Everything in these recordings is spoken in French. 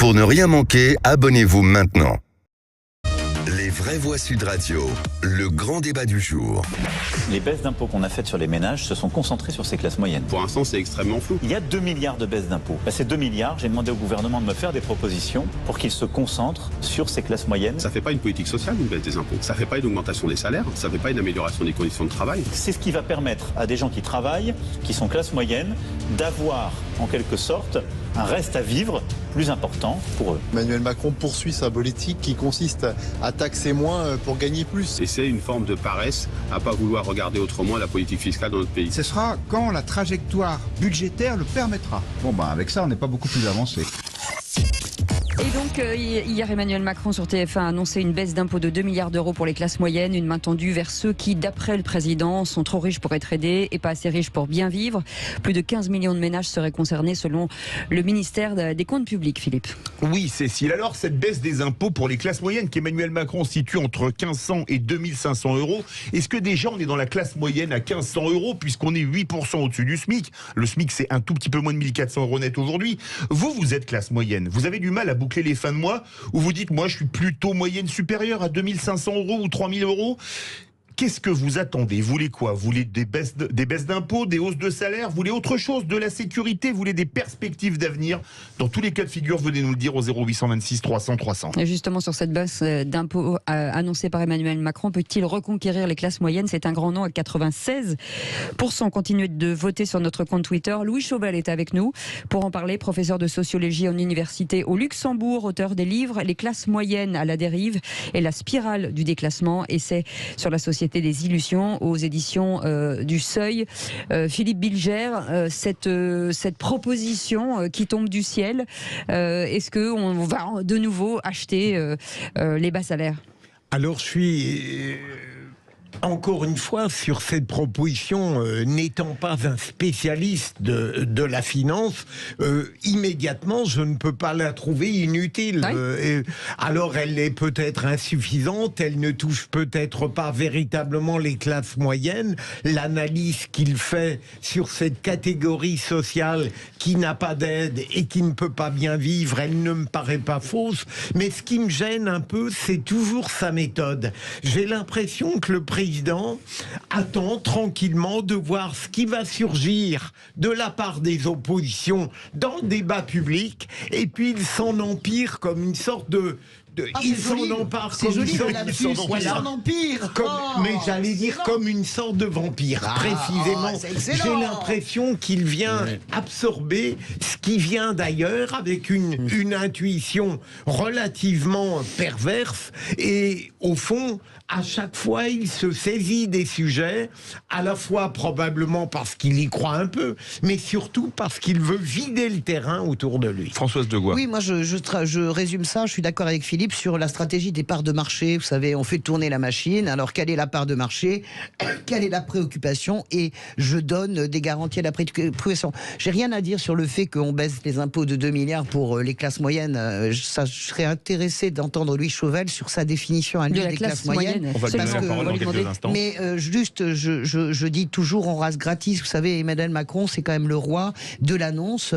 Pour ne rien manquer, abonnez-vous maintenant. Les vraies voix Sud Radio, le grand débat du jour. Les baisses d'impôts qu'on a faites sur les ménages se sont concentrées sur ces classes moyennes. Pour l'instant, c'est extrêmement flou. Il y a 2 milliards de baisses d'impôts. Ces 2 milliards, j'ai demandé au gouvernement de me faire des propositions pour qu'il se concentre sur ces classes moyennes. Ça ne fait pas une politique sociale, une baisse des impôts. Ça ne fait pas une augmentation des salaires. Ça ne fait pas une amélioration des conditions de travail. C'est ce qui va permettre à des gens qui travaillent, qui sont classe moyenne, d'avoir en quelque sorte un reste à vivre plus important pour eux. Emmanuel Macron poursuit sa politique qui consiste à taxer moins pour gagner plus. Et c'est une forme de paresse à ne pas vouloir regarder autrement la politique fiscale dans notre pays. Ce sera quand la trajectoire budgétaire le permettra. Avec ça, on n'est pas beaucoup plus avancé. Et donc, hier, Emmanuel Macron sur TF1 a annoncé une baisse d'impôts de 2 milliards d'euros pour les classes moyennes, une main tendue vers ceux qui, d'après le président, sont trop riches pour être aidés et pas assez riches pour bien vivre. Plus de 15 millions de ménages seraient concernés selon le ministère des Comptes publics, Philippe. Oui, Cécile. Alors, cette baisse des impôts pour les classes moyennes qu'Emmanuel Macron situe entre 1500 et 2500 euros, est-ce que déjà on est dans la classe moyenne à 1500 euros puisqu'on est 8% au-dessus du SMIC? Le SMIC, c'est un tout petit peu moins de 1400 euros net aujourd'hui. Vous êtes classe moyenne. Vous avez du mal à boucler les fins de mois où vous dites, moi, je suis plutôt moyenne supérieure à 2500 euros ou 3000 euros. Qu'est-ce que vous attendez? Vous voulez quoi? Vous voulez des baisses d'impôts, des hausses de salaire? Vous voulez autre chose? De la sécurité? Vous voulez des perspectives d'avenir? Dans tous les cas de figure, venez nous le dire au 0826 300 300. Et justement, sur cette baisse d'impôts annoncée par Emmanuel Macron, peut-il reconquérir les classes moyennes? C'est un grand non à 96%. Continuez de voter sur notre compte Twitter. Louis Chauvel est avec nous pour en parler, professeur de sociologie en université au Luxembourg, auteur des livres Les classes moyennes à la dérive et la spirale du déclassement, essai sur la société des illusions aux éditions du Seuil. Philippe Bilger, cette proposition qui tombe du ciel, est-ce qu'on va de nouveau acheter les bas salaires? Alors je suis encore une fois sur cette proposition, n'étant pas un spécialiste de la finance, immédiatement je ne peux pas la trouver inutile. Alors elle est peut-être insuffisante, elle ne touche peut-être pas véritablement les classes moyennes. L'analyse qu'il fait sur cette catégorie sociale qui n'a pas d'aide et qui ne peut pas bien vivre, elle ne me paraît pas fausse. Mais ce qui me gêne un peu, c'est toujours sa méthode. J'ai l'impression que le président attend tranquillement de voir ce qui va surgir de la part des oppositions dans le débat public, et puis il s'en empire comme une sorte il s'en empare comme une sorte mais j'allais dire comme une sorte de vampire, précisément. J'ai l'impression qu'il vient absorber ce qui vient d'ailleurs avec une intuition relativement perverse, et au fond à chaque fois il se saisit des sujets, à la fois probablement parce qu'il y croit un peu, mais surtout parce qu'il veut vider le terrain autour de lui. Françoise Degois. Oui, moi je résume ça, je suis d'accord avec Philippe sur la stratégie des parts de marché. Vous savez, on fait tourner la machine, alors quelle est la part de marché, quelle est la préoccupation, et je donne des garanties à la préoccupation. J'ai rien à dire sur le fait qu'on baisse les impôts de 2 milliards pour les classes moyennes. Je serais intéressé d'entendre Louis Chauvel sur sa définition à lui des classes moyennes. On va lui donner la parole dans quelques instants. Mais juste, je dis toujours en race gratis. Vous savez, Emmanuel Macron, c'est quand même le roi de l'annonce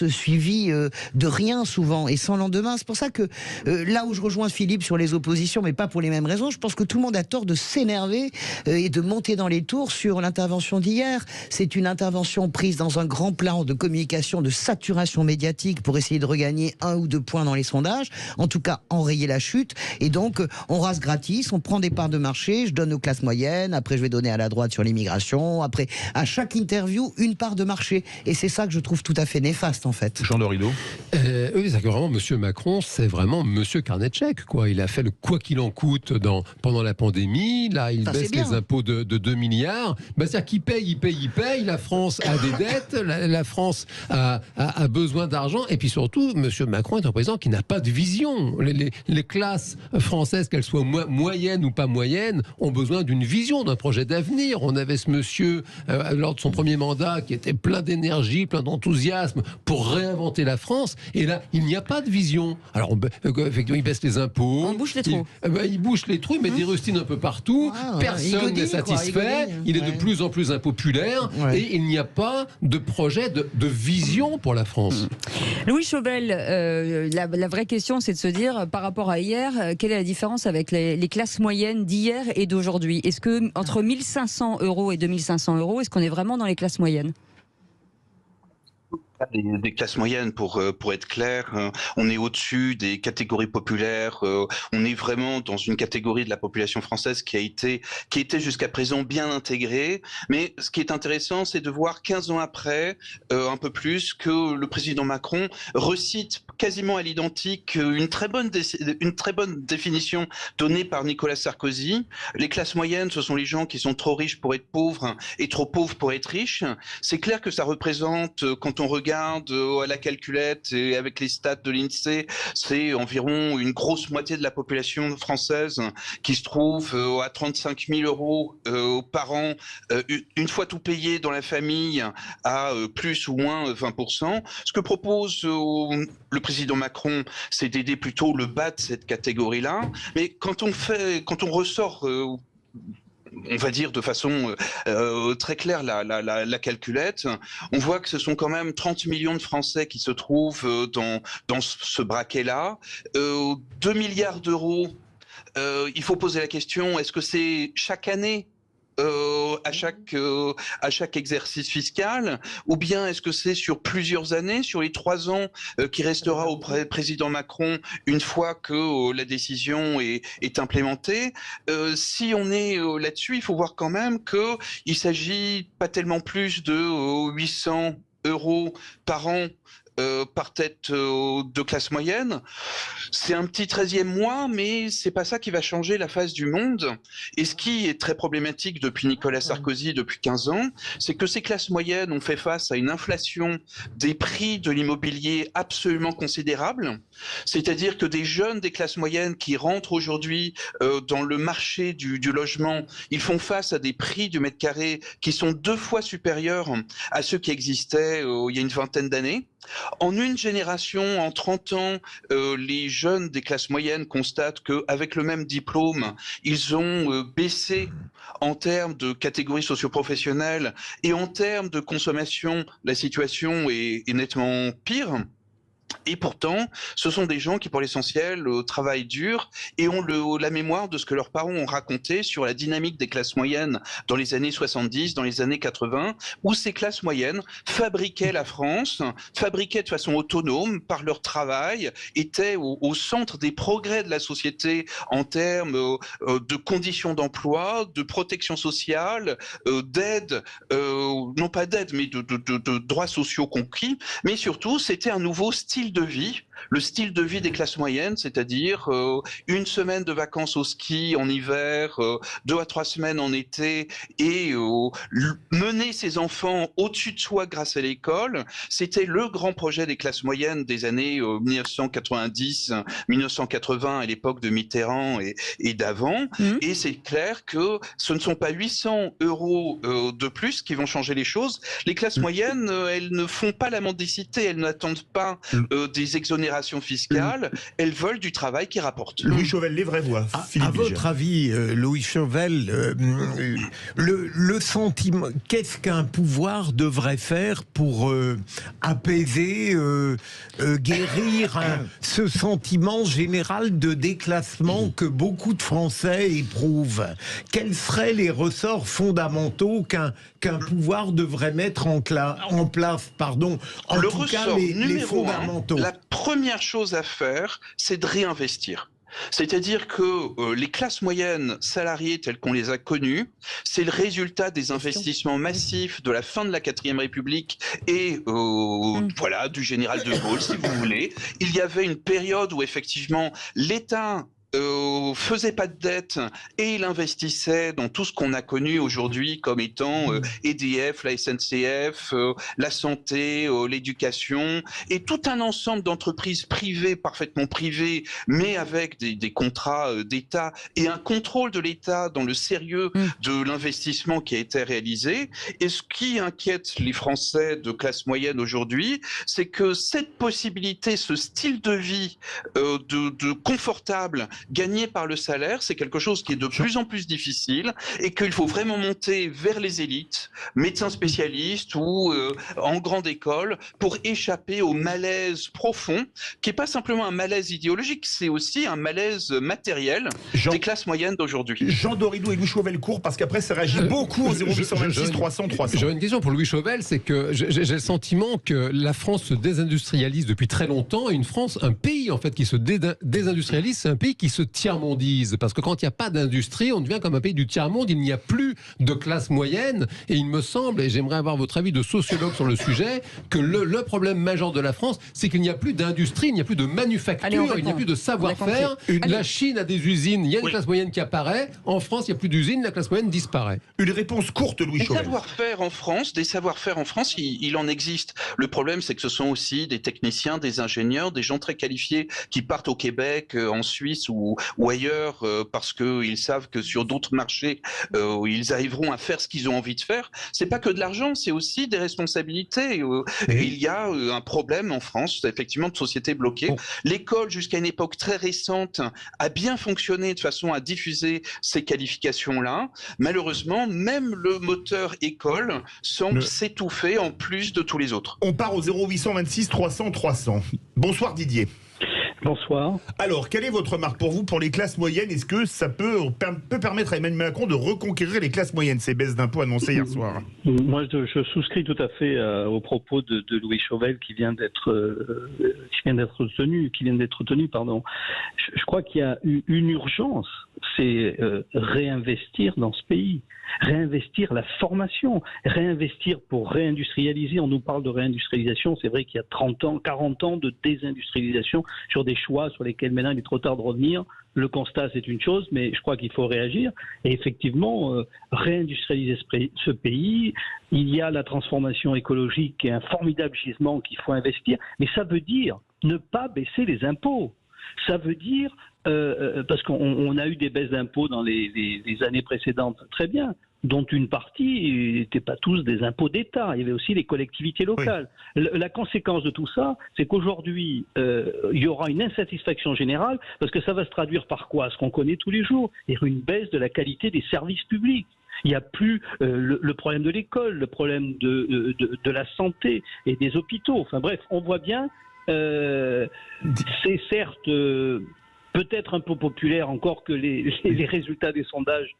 suivie de rien souvent et sans lendemain. C'est pour ça que là où je rejoins Philippe sur les oppositions, mais pas pour les mêmes raisons, je pense que tout le monde a tort de s'énerver et de monter dans les tours sur l'intervention d'hier. C'est une intervention prise dans un grand plan de communication, de saturation médiatique pour essayer de regagner 1 ou 2 points dans les sondages, en tout cas enrayer la chute. Et donc on rase gratis, on prend des parts de marché, je donne aux classes moyennes, après je vais donner à la droite sur l'immigration, après à chaque interview une part de marché. Et c'est ça que je trouve tout à fait néfaste en fait. Jean Dorido. Oui, c'est que vraiment Monsieur Macron, c'est vraiment Monsieur carnet de chèques, quoi. Il a fait le quoi qu'il en coûte pendant la pandémie. Là, il baisse les impôts de 2 milliards. C'est-à-dire qu'il paye. La France a des dettes. La France a besoin d'argent. Et puis surtout, Monsieur Macron est un président qui n'a pas de vision. Les classes françaises, qu'elles soient moyennes ou pas moyennes, ont besoin d'une vision. vision, d'un projet d'avenir. On avait ce monsieur, lors de son premier mandat, qui était plein d'énergie, plein d'enthousiasme pour réinventer la France. Et là, il n'y a pas de vision. Alors, effectivement, il baisse les impôts. On bouche les trous. Il bouche les trous, il met des rustines un peu partout. Personne n'est satisfait. Il est de plus en plus impopulaire. Et il n'y a pas de projet, de vision pour la France. Louis Chauvel, la vraie question, c'est de se dire, par rapport à hier, quelle est la différence avec les classes moyennes d'hier et d'aujourd'hui? Est-ce que entre 1500 € et 2500 €, est-ce qu'on est vraiment dans les classes moyennes? Des classes moyennes, pour être clair, on est au-dessus des catégories populaires, on est vraiment dans une catégorie de la population française qui était jusqu'à présent bien intégrée, mais ce qui est intéressant, c'est de voir 15 ans après, un peu plus, que le président Macron recite quasiment à l'identique une très bonne définition donnée par Nicolas Sarkozy. Les classes moyennes, ce sont les gens qui sont trop riches pour être pauvres et trop pauvres pour être riches. C'est clair que ça représente, quand on regarde à la calculette et avec les stats de l'INSEE, c'est environ une grosse moitié de la population française qui se trouve à 35 000 € par an, une fois tout payé dans la famille, à plus ou moins 20%. Ce que propose le président Macron, c'est d'aider plutôt le bas de cette catégorie-là. Mais quand on ressort on va dire de façon très claire la calculette, on voit que ce sont quand même 30 millions de Français qui se trouvent dans ce braquet-là. 2 milliards d'euros, il faut poser la question, est-ce que c'est chaque année à chaque exercice fiscal, ou bien est-ce que c'est sur plusieurs années, sur les 3 ans qui restera au président Macron une fois que la décision est implémentée? Si on est là-dessus, il faut voir quand même qu'il s'agit pas tellement plus de 800 € par an par tête de classe moyenne. C'est un petit 13e mois, mais c'est pas ça qui va changer la face du monde. Et ce qui est très problématique depuis Nicolas Sarkozy, depuis 15 ans, c'est que ces classes moyennes ont fait face à une inflation des prix de l'immobilier absolument considérable. C'est-à-dire que des jeunes des classes moyennes qui rentrent aujourd'hui dans le marché du logement, ils font face à des prix du mètre carré qui sont 2 fois supérieurs à ceux qui existaient il y a une vingtaine d'années. En une génération, en 30 ans, les jeunes des classes moyennes constatent qu'avec le même diplôme, ils ont baissé en termes de catégorie socio-professionnelle et en termes de consommation, la situation est nettement pire. Et pourtant, ce sont des gens qui, pour l'essentiel, travaillent dur et ont la mémoire de ce que leurs parents ont raconté sur la dynamique des classes moyennes dans les années 70, dans les années 80, où ces classes moyennes fabriquaient la France, fabriquaient de façon autonome par leur travail, étaient au centre des progrès de la société en termes de conditions d'emploi, de protection sociale, d'aide, non pas d'aide, mais de droits sociaux conquis, mais surtout, c'était un nouveau style de vie, le style de vie des classes moyennes, c'est-à-dire une semaine de vacances au ski en hiver, 2 à 3 semaines en été, et mener ses enfants au-dessus de soi grâce à l'école, c'était le grand projet des classes moyennes des années 1990, 1980, à l'époque de Mitterrand et d'avant. Et c'est clair que ce ne sont pas 800 € de plus qui vont changer les choses. Les classes moyennes, elles ne font pas la mendicité, elles n'attendent pas des exonérations fiscales, elles veulent du travail qui rapporte. Louis Chauvel, les vraies voix. À votre avis, Louis Chauvel, le sentiment, qu'est-ce qu'un pouvoir devrait faire pour apaiser, guérir ce sentiment général de déclassement que beaucoup de Français éprouvent? Quels seraient les ressorts fondamentaux qu'un pouvoir devrait mettre en place, pardon, en le tout cas ressort les numéro fondamentaux? La première chose à faire, c'est de réinvestir. C'est-à-dire que les classes moyennes salariées telles qu'on les a connues, c'est le résultat des investissements massifs de la fin de la 4e République et voilà, du général de Gaulle, si vous voulez. Il y avait une période où effectivement l'État faisait pas de dette et il investissait dans tout ce qu'on a connu aujourd'hui comme étant EDF, la SNCF, la santé, l'éducation et tout un ensemble d'entreprises privées, parfaitement privées, mais avec des contrats d'État et un contrôle de l'État dans le sérieux de l'investissement qui a été réalisé. Et ce qui inquiète les Français de classe moyenne aujourd'hui, c'est que cette possibilité, ce style de vie de confortable gagné par le salaire, c'est quelque chose qui est de plus en plus difficile et qu'il faut vraiment monter vers les élites, médecins spécialistes ou en grande école pour échapper au malaise profond qui n'est pas simplement un malaise idéologique, c'est aussi un malaise matériel des classes moyennes d'aujourd'hui. Jean Doridou et Louis Chauvel court parce qu'après ça réagit beaucoup au 0826 300 300. J'aurais une question pour Louis Chauvel, c'est que j'ai le sentiment que la France se désindustrialise depuis très longtemps et un pays en fait qui se désindustrialise, c'est un pays qui se tiers-mondise. Parce que quand il n'y a pas d'industrie, on devient comme un pays du tiers-monde, il n'y a plus de classe moyenne. Et il me semble, et j'aimerais avoir votre avis de sociologue sur le sujet, que le problème majeur de la France, c'est qu'il n'y a plus d'industrie, il n'y a plus de manufacture, il n'y a plus de savoir-faire. La Chine a des usines, il y a une classe moyenne qui apparaît. En France, il n'y a plus d'usines, la classe moyenne disparaît. Une réponse courte, Louis Chauvel. Des savoir-faire en France, il en existe. Le problème, c'est que ce sont aussi des techniciens, des ingénieurs, des gens très qualifiés qui partent au Québec, en Suisse ou ailleurs parce qu'ils savent que sur d'autres marchés, ils arriveront à faire ce qu'ils ont envie de faire. C'est pas que de l'argent, c'est aussi des responsabilités. Il y a un problème en France, effectivement, de société bloquée. L'école, jusqu'à une époque très récente, a bien fonctionné de façon à diffuser ces qualifications-là. Malheureusement, même le moteur école semble s'étouffer en plus de tous les autres. On part au 0826 300 300. Bonsoir Didier. Bonsoir. Alors, quelle est votre remarque pour vous pour les classes moyennes? Est-ce que ça peut permettre à Emmanuel Macron de reconquérir les classes moyennes, ces baisses d'impôts annoncées hier soir? Moi, je souscris tout à fait aux propos de Louis Chauvel qui vient d'être tenu. Je crois qu'il y a une urgence, c'est réinvestir dans ce pays, réinvestir la formation, réinvestir pour réindustrialiser. On nous parle de réindustrialisation, c'est vrai qu'il y a 30 ans, 40 ans de désindustrialisation sur des choix sur lesquels maintenant il est trop tard de revenir. Le constat, c'est une chose, mais je crois qu'il faut réagir. Et effectivement, réindustrialiser ce pays, il y a la transformation écologique qui est un formidable gisement qu'il faut investir, mais ça veut dire ne pas baisser les impôts. Ça veut dire, parce qu'on a eu des baisses d'impôts dans les années précédentes, très bien, dont une partie n'étaient pas tous des impôts d'État. Il y avait aussi les collectivités locales. Oui. La conséquence de tout ça, c'est qu'aujourd'hui, il y aura une insatisfaction générale, parce que ça va se traduire par quoi? Ce qu'on connaît tous les jours, il y aura une baisse de la qualité des services publics. Il n'y a plus le problème de l'école, le problème de la santé et des hôpitaux. Enfin bref, on voit bien, c'est certes peut-être un peu populaire encore que les résultats des sondages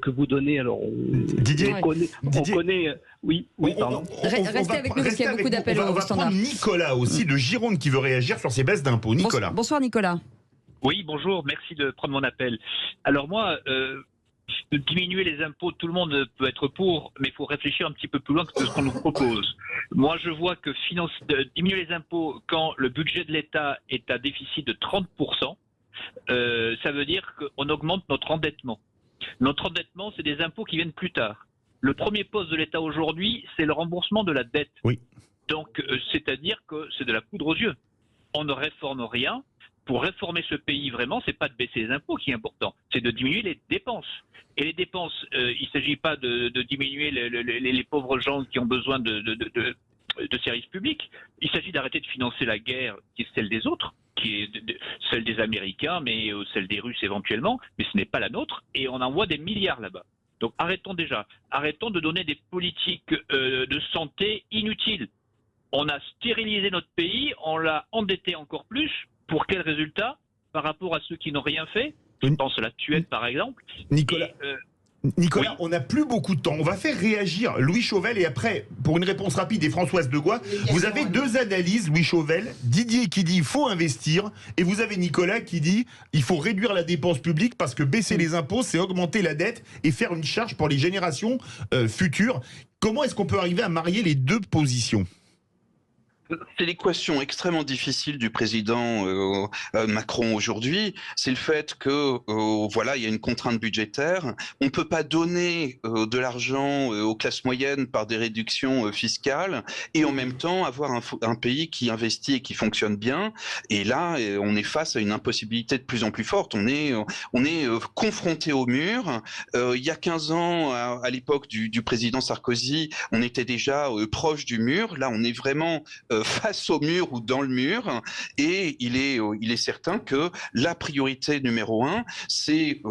que vous donnez. Alors, Didier, on connaît. Oui, pardon. Restez avec nous parce qu'il y a beaucoup d'appels au standard. On va prendre Nicolas aussi de Gironde qui veut réagir sur ces baisses d'impôts. Nicolas. Bonsoir Nicolas. Oui, bonjour, merci de prendre mon appel. Alors moi, diminuer les impôts, tout le monde peut être pour, mais il faut réfléchir un petit peu plus loin que ce qu'on nous propose. Moi, je vois que diminuer les impôts quand le budget de l'État est à déficit de 30%, ça veut dire qu'on augmente notre endettement. Notre endettement, c'est des impôts qui viennent plus tard. Le premier poste de l'État aujourd'hui, c'est le remboursement de la dette. Oui. Donc, c'est-à-dire que c'est de la poudre aux yeux. On ne réforme rien. Pour réformer ce pays, vraiment, c'est pas de baisser les impôts qui est important, c'est de diminuer les dépenses. Et les dépenses, il ne s'agit pas de diminuer les pauvres gens qui ont besoin de services publics. Il s'agit d'arrêter de financer la guerre qui est celle des autres, qui est celle des Américains, mais celle des Russes éventuellement, mais ce n'est pas la nôtre, et on envoie des milliards là-bas. Donc arrêtons de donner des politiques de santé inutiles. On a stérilisé notre pays, on l'a endetté encore plus. Pour quel résultat par rapport à ceux qui n'ont rien fait? Je pense à la Suède par exemple. Nicolas, oui. On n'a plus beaucoup de temps. On va faire réagir Louis Chauvel et après, pour une réponse rapide, et Françoise Degois, vous avez deux analyses, Louis Chauvel. Didier qui dit il faut investir et vous avez Nicolas qui dit il faut réduire la dépense publique parce que baisser les impôts, c'est augmenter la dette et faire une charge pour les générations futures. Comment est-ce qu'on peut arriver à marier les deux positions? C'est l'équation extrêmement difficile du président Macron aujourd'hui. C'est le fait que voilà, il y a une contrainte budgétaire. On ne peut pas donner de l'argent aux classes moyennes par des réductions fiscales et en même temps avoir un pays qui investit et qui fonctionne bien. Et là, on est face à une impossibilité de plus en plus forte. On est confronté au mur. Il y a 15 ans, à l'époque du président Sarkozy, on était déjà proche du mur. Là, on est vraiment face au mur ou dans le mur, et il est certain que la priorité numéro 1, c'est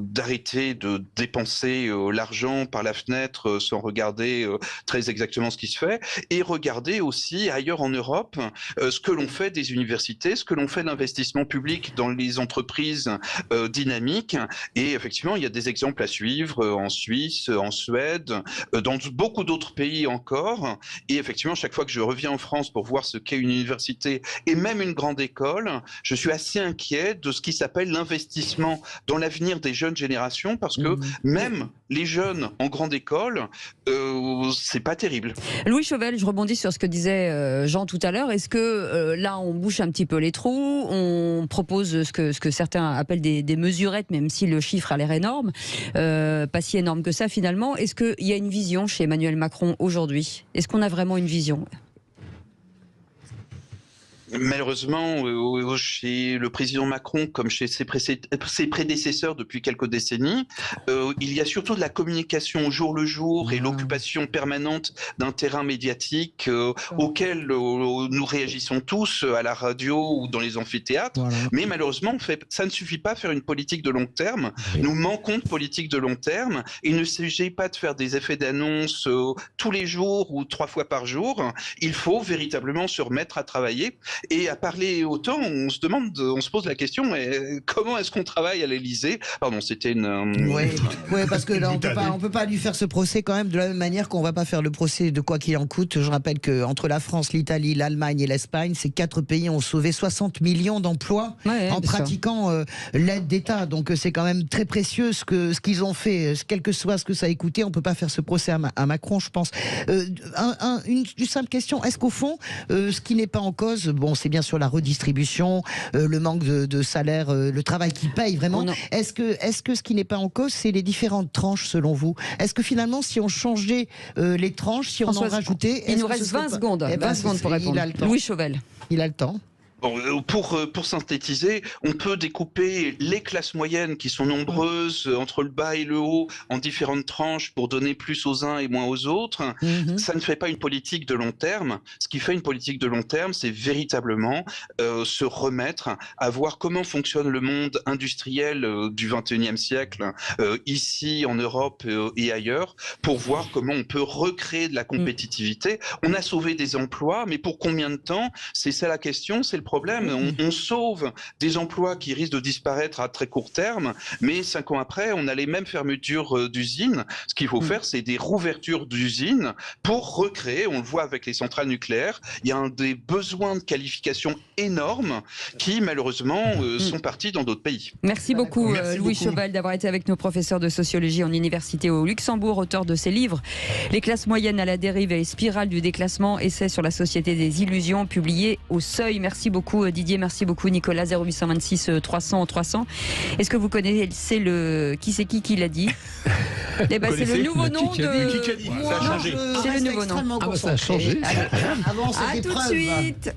d'arrêter de dépenser l'argent par la fenêtre sans regarder très exactement ce qui se fait, et regarder aussi ailleurs en Europe ce que l'on fait des universités, ce que l'on fait d'investissement public dans les entreprises dynamiques. Et effectivement, il y a des exemples à suivre en Suisse, en Suède, dans beaucoup d'autres pays encore. Et effectivement, chaque fois que je reviens en France pour voir ce qu'est une université et même une grande école, je suis assez inquiet de ce qui s'appelle l'investissement dans l'avenir des jeunes générations, parce que même les jeunes en grande école, c'est pas terrible. Louis Chauvel, je rebondis sur ce que disait Jean tout à l'heure. Est-ce que là, on bouche un petit peu les trous, on propose ce que certains appellent des mesurettes, même si le chiffre a l'air énorme, pas si énorme que ça finalement. Est-ce qu'il y a une vision chez Emmanuel Macron aujourd'hui? Est-ce qu'on a vraiment une vision? Malheureusement, chez le président Macron, comme chez ses prédécesseurs depuis quelques décennies, il y a surtout de la communication au jour le jour et l'occupation permanente d'un terrain médiatique auquel nous réagissons tous à la radio ou dans les amphithéâtres. Voilà. Mais malheureusement, ça ne suffit pas à faire une politique de long terme. Oui. Nous manquons de politique de long terme. Il ne s'agit pas de faire des effets d'annonce tous les jours ou 3 fois par jour. Il faut véritablement se remettre à travailler. Et à parler autant, on se pose la question, mais comment est-ce qu'on travaille à l'Élysée? Pardon, c'était une... Oui, parce que là, on peut pas lui faire ce procès quand même de la même manière qu'on va pas faire le procès de quoi qu'il en coûte. Je rappelle qu'entre la France, l'Italie, l'Allemagne et l'Espagne, ces 4 pays ont sauvé 60 millions d'emplois en pratiquant l'aide d'État. Donc c'est quand même très précieux ce qu'ils ont fait. Quel que soit ce que ça a coûté, on peut pas faire ce procès à Macron, je pense. Une simple question, est-ce qu'au fond, ce qui n'est pas en cause... Bon, c'est bien sûr la redistribution, le manque de salaire, le travail qui paye vraiment. Est-ce que ce qui n'est pas en cause, c'est les différentes tranches selon vous? Est-ce que finalement, si on changeait les tranches, si on en rajoutait... Il nous reste 20 secondes. 20 secondes pour répondre. Louis Chauvel. Il a le temps. Bon, pour synthétiser, on peut découper les classes moyennes qui sont nombreuses entre le bas et le haut en différentes tranches pour donner plus aux uns et moins aux autres. Ça ne fait pas une politique de long terme. Ce qui fait une politique de long terme, c'est véritablement se remettre à voir comment fonctionne le monde industriel du XXIe siècle ici en Europe et ailleurs, pour voir comment on peut recréer de la compétitivité. On a sauvé des emplois, mais pour combien de temps? C'est ça la question, c'est le problème. On sauve des emplois qui risquent de disparaître à très court terme, mais 5 ans après, on a les mêmes fermetures d'usines. Ce qu'il faut faire, c'est des rouvertures d'usines pour recréer. On le voit avec les centrales nucléaires. Il y a des besoins de qualification énormes qui, malheureusement, sont partis dans d'autres pays. Merci beaucoup, Louis Chauvel, d'avoir été avec nos professeurs de sociologie en université au Luxembourg, auteur de ces livres Les classes moyennes à la dérive et spirale du déclassement, essai sur la société des illusions, publié au Seuil. Merci beaucoup Didier, merci beaucoup Nicolas. 0826 300 300. Est-ce que vous connaissez qui c'est qui l'a dit? Eh ben, c'est le nouveau nom de... Ça a changé. C'est le nouveau nom. Ça a changé. Avant cette épreuve. À tout de suite.